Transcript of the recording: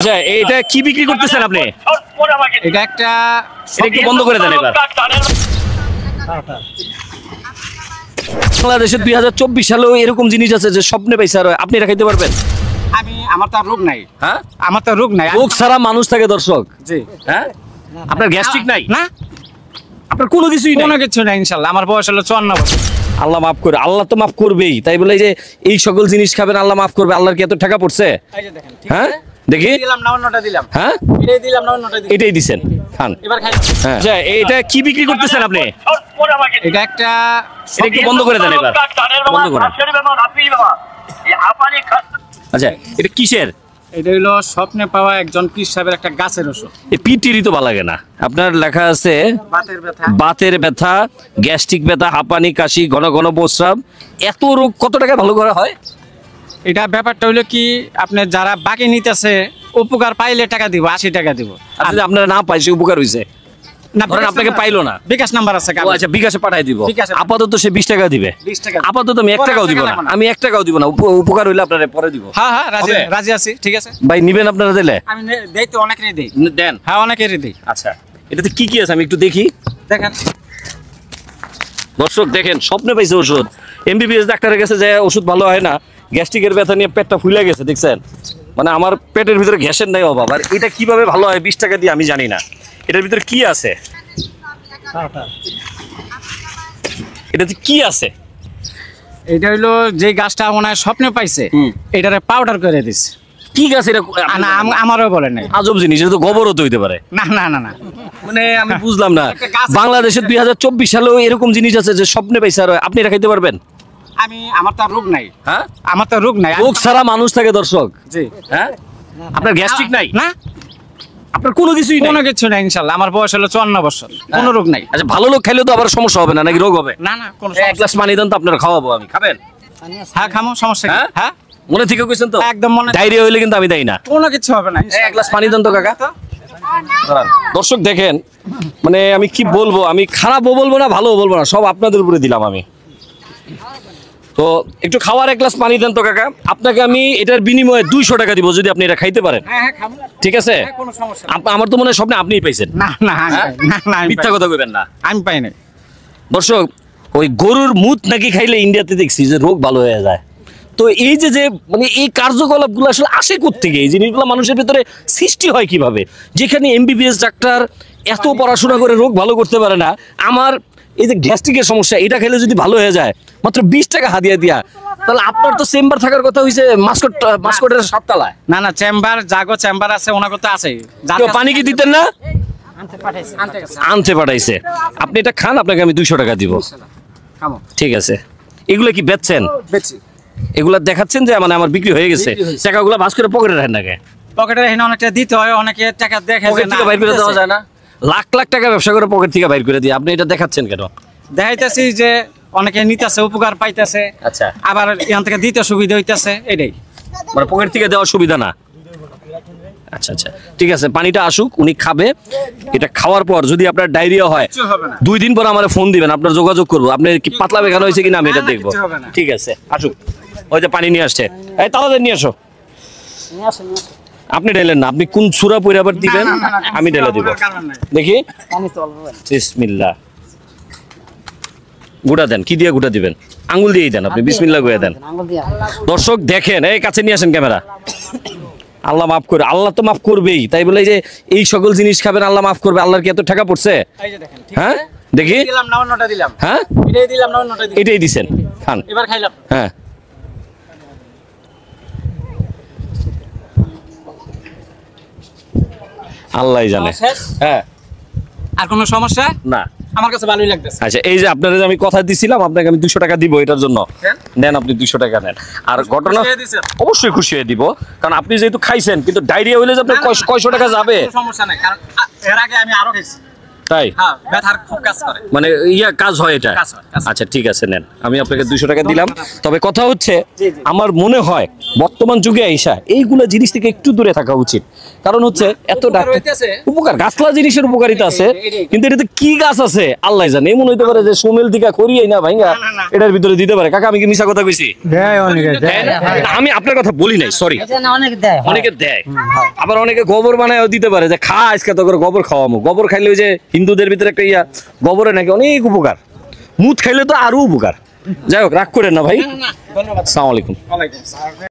আচ্ছা, এটা কি বিক্রি করতেছেন আপনি? এটা একটা একটু বন্ধ করে দেন এবার। বাংলাদেশে 2024 সালেও এরকম জিনিস আছে যে স্বপ্নে পয়সা রয়, আপনি রাখাইতে পারবেন? আমার তো রোগ নাই। হ্যাঁ, আমার তো রোগ নাই। রোগ ছাড়া মানুষ থাকে দর্শক। জি। হ্যাঁ, আপনার গ্যাস্ট্রিক নাই? না, আপনার কোনো কিছুই নাই? কোনো কিছু নাই ইনশাআল্লাহ। আমার বয়স হলো 54 বছর। আল্লাহ মাফ করে, আল্লাহ তো মাফ করবেই। তাই বলে যে এই সকল জিনিস খাবেন আল্লাহ মাফ করবে, আল্লাহর কি এত টাকা পড়ছে? এই যে দেখেন, ঠিক হ্যাঁ, আছে? দেখি দিলাম না, অন্যটা দিলাম। হ্যাঁ, এটাই দিলাম না, অন্যটা দিলাম। এটাই দিছেন, খান। এবার খাই। হ্যাঁ, আচ্ছা, এটা কি বিক্রি করতেছেন আপনি? এটা একটা একটু বন্ধ করে দেন এবার। বন্ধ করেন। আচ্ছা, এটা কিসের? এটা হলো স্বপ্নে পাওয়া একজন পীর সাহেবের একটা গাছের ওষুধ। এই পিটিরই তো ভালো লাগে না। আপনার লেখা আছে বাতের ব্যথা, বাতের ব্যথা, গ্যাস্ট্রিক ব্যথা, হাঁপানি, কাশি, ঘন ঘন প্রস্রাব, এত রোগ কত টাকা ভালো করা হয়? এটা ব্যাপারটা হলো কি, আপনি যারা বাকি নিতেছে উপকার পাইলে টাকা দিব, 80 টাকা দিব। আর যদি আপনারা না পাই সে উপকার হয়েছে, না, ধরেন আপনাকে পাইলো না, বিকাশ নাম্বার আছে। ও আচ্ছা, বিকাশে পাঠাই দিব। বিকাশে। আপাতত সে 20 টাকা দিবে। 20 টাকা। আপাতত আমি 1 টাকাও দিব না, আমি 1 টাকাও দিব না। উপকার হইলে আপনারা পরে দিব। হ্যাঁ হ্যাঁ, রাজি হবে? রাজি আছি, ঠিক আছে। ভাই নিবেন আপনারা দিলে? আমি দেই তো, অনেকেরই দেই। দেন। হ্যাঁ, অনেকেরই দেই। আচ্ছা, এটাতে কি কি আছে আমি একটু দেখি। দেখেন দর্শক দেখেন, স্বপ্নে পাইছে ওষুধ। এমবিবিএস ডাক্তারের কাছে যে ওষুধ ভালো হয় না, গ্যাস্ট্রিকের ব্যথা নিয়ে পেটটা ফুলে গেছে, দেখছেন? মানে আমার পেটের ভিতরে গ্যাসের নাই অভাব। আর এটা কিভাবে ভালো হয় 20 টাকা দিয়ে আমি জানি না। এটার ভিতরে কি আছে? এটাতে কি আছে? এটা হইলো যে গাছটা মনে হয় স্বপ্নে পাইছে, এটারে পাউডার করে দিছে। কি গাছ এটা? না, আমারও বলে নাই। আজব জিনিস, এটা তো গোবরও তো হইতে পারে। না না না না, মানে আমি বুঝলাম না। একটা গাছ- বাংলাদেশে 2024 সালেও এরকম জিনিস আছে যে স্বপ্নে পয়সা রয়, আপনি রাখাইতে পারবেন? আমার তো রোগ নাই। হ্যাঁ, আমার তো রোগ নাই। রোগ ছাড়া মানুষ থাকে দর্শক। জি। হ্যাঁ, আপনার গ্যাস্ট্রিক নাই? না, আপনার কোনো কিছুই নাই? কোনো কিছু নাই ইনশাআল্লাহ। আমার বয়স হলো 54 বছর। কোনো রোগ নাই। আচ্ছা, ভালো লোক খাইলে তো আবার সমস্যা হবে না, নাকি রোগ হবে? না না, কোনো এক গ্লাস পানি দেন তো, আপনারা খাওয়াবো, আমি খাবেন? হ্যাঁ, খামো, সমস্যা কি? হ্যাঁ? হ্যাঁ, মনে থেকে কইছেন তো? একদম মনে। ডায়রিয়া হইলে কিন্তু আমি দেই না। কোনো কিছু হবে না। এক গ্লাস পানি দেন তো কাকা। দর্শক দেখেন, মানে আমি কি বলবো, আমি খারাপও বলবো না, ভালোও বলবো না, সব আপনাদের উপরে দিলাম আমি। তো একটু খাওয়ার 1 গ্লাস পানি দেন তো কাকা। আপনাকে আমি এটার বিনিময়ে 200 টাকা দিব যদি আপনি এটা খাইতে পারেন। হ্যাঁ হ্যাঁ, খামো। ঠিক আছে? হ্যাঁ, কোনো সমস্যা নাই। আমার তো মনে হয় স্বপ্নে আপনিই পাইছেন। না না হ্যাঁ? না না, আমি মিথ্যা কথা কইবেন না। আমি পাই নাই। দর্শক, ওই গরুর মুত নাকি খাইলে ইন্ডিয়াতে দেখছি যে রোগ ভালো হয়ে যায়। তো এই যে যে মানে এই কার্যকলাপগুলো আসলে আসে কোত্থেকে? এই জিনিসগুলো মানুষের ভিতরে সৃষ্টি হয় কিভাবে? যেখানে এমবিবিএস ডাক্তার এত পড়াশোনা করে রোগ ভালো করতে পারে না, আমার এই যে গ্যাস্ট্রিকের সমস্যা, এটা খেলে যদি ভালো হয়ে যায় মাত্র 20 টাকা হাদিয়া দিয়া, তাহলে আপনার তো চেম্বার থাকার কথা হইছে মাস্কটের 7 তলায়। না না, জাগো চেম্বার আছে, ওনার কথা আছে। পানি কি দিতেন না? আনতে গেছে। আনতে পাঠাইছে। আপনি এটা খান, আপনাকে আমি 200 টাকা দিব। খামো। ঠিক আছে। এগুলো কি বেচছেন? বেচি। এগুলা দেখাচ্ছেন যে মানে আমার বিক্রি হয়ে গেছে, টাকাগুলো ভাস করে পকেটে রাখেন নাকি? পকেটে রেখে অনেকটা দিতে হয়, অনেকে টাকা দেখে পকেট থেকে বাইর করে দেওয়া যায় না? লাখ লাখ টাকা ব্যবসা করে পকেট থেকে বাইর করে দিয়ে আপনি এটা দেখাচ্ছেন কেন? দেখাইতেছি যে অনেকে নিতেছে, উপকার পাইতেছে। আচ্ছা, আবার এখান থেকে দিতে সুবিধা হইতেছে, এটাই। মানে পকেট থেকে দেওয়ার সুবিধা না? আচ্ছা আচ্ছা, ঠিক আছে, পানিটা আসুক, উনি খাবে। এটা খাওয়ার পর যদি আপনার ডায়রিয়া হয়, 2 দিন পর আমার ফোন দিবেন, আপনার যোগাযোগ করবো। আপনার কি পাতলা বেখানো হয়েছে কিনা আমি এটা দেখবো। ঠিক আছে, আসুক। ওই যে পানি নিয়ে আসছে, এই তাড়াতাড়ি নিয়ে আসো। আপনি ঢেলেন না, আপনি কোন সূরা পড়ে আবার দিবেন? আমি ঢেলে দিব, দেখি। বিসমিল্লাহ। গুড়া দেন, কি দিয়ে গুড়া দিবেন? আঙ্গুল দিয়েই দেন, আপনি বিসমিল্লাহ করে দেন। দর্শক দেখেন, এই কাছে নিয়ে আসেন ক্যামেরা। আল্লাহ মাফ করে, আল্লাহ তো মাফ করবেই। তাই বলে যে এই সকল জিনিস খাবেন আল্লাহ মাফ করবে, আল্লাহর কি এত টাকা পড়ছে? হ্যাঁ, দেখি। দিলাম না, অন্যটা দিলাম। হ্যাঁ, এটাই দিলাম না, অন্যটা দিলাম। এটাই দিছেন, খান। এবার খাইলাম। হ্যাঁ, আল্লাহই জানে। হ্যাঁ, আর কোনো সমস্যা না, আমার কাছে ভালোই লাগতেছে। আচ্ছা, এই যে আপনারা যে আমি কথা দিছিলাম আপনাকে আমি 200 টাকা দিব এটার জন্য, নেন আপনি 200 টাকা নেন। আর ঘটনা অবশ্যই খুশি হয়ে দিব, কারণ আপনি যেহেতু খাইছেন, কিন্তু ডায়রিয়া হইলে যে আপনার কয়শো টাকা যাবে। সমস্যা নাই, কারণ এর আগে আমি আরো খাইছি। তাই হ্যাঁ ব্যথার খুব কাজ করে। মানে কাজ হয় এটা। কাজ হয়, কাজ হয়। আচ্ছা ঠিক আছে, নেন, আমি আপনাকে 200 টাকা দিলাম। তবে কথা হচ্ছে আমার মনে হয় বর্তমান যুগে আইসা এইগুলা জিনিস থেকে একটু দূরে থাকা উচিত। কারণ হচ্ছে এত ডাক্তার হইতেছে। উপকার, গাছলা জিনিসের উপকারিতা আছে, কিন্তু এটাতে কি গাছ আছে আল্লাহ জানে। এমন হইতে পারে যে সোমেল দিকা করিয়াই না ভাইঙ্গা এটার ভিতরে দিতে পারে। কাকা আমি কি মিছা কথা কইছি? দেয় না? আমি আপনার কথা বলি নাই, সরি। অনেকে দেয়, আবার অনেকে গোবর বানায় দিতে পারে, যে খা আজকে তো করে গোবর খাওয়ামো। গোবর খাইলে ওই যে হিন্দুদের ভিতরে একটা গোবরে নাকি অনেক উপকার, মুত খাইলে তো আরো উপকার। যাই হোক, রাগ করেন না ভাই। আসসালামু আলাইকুম।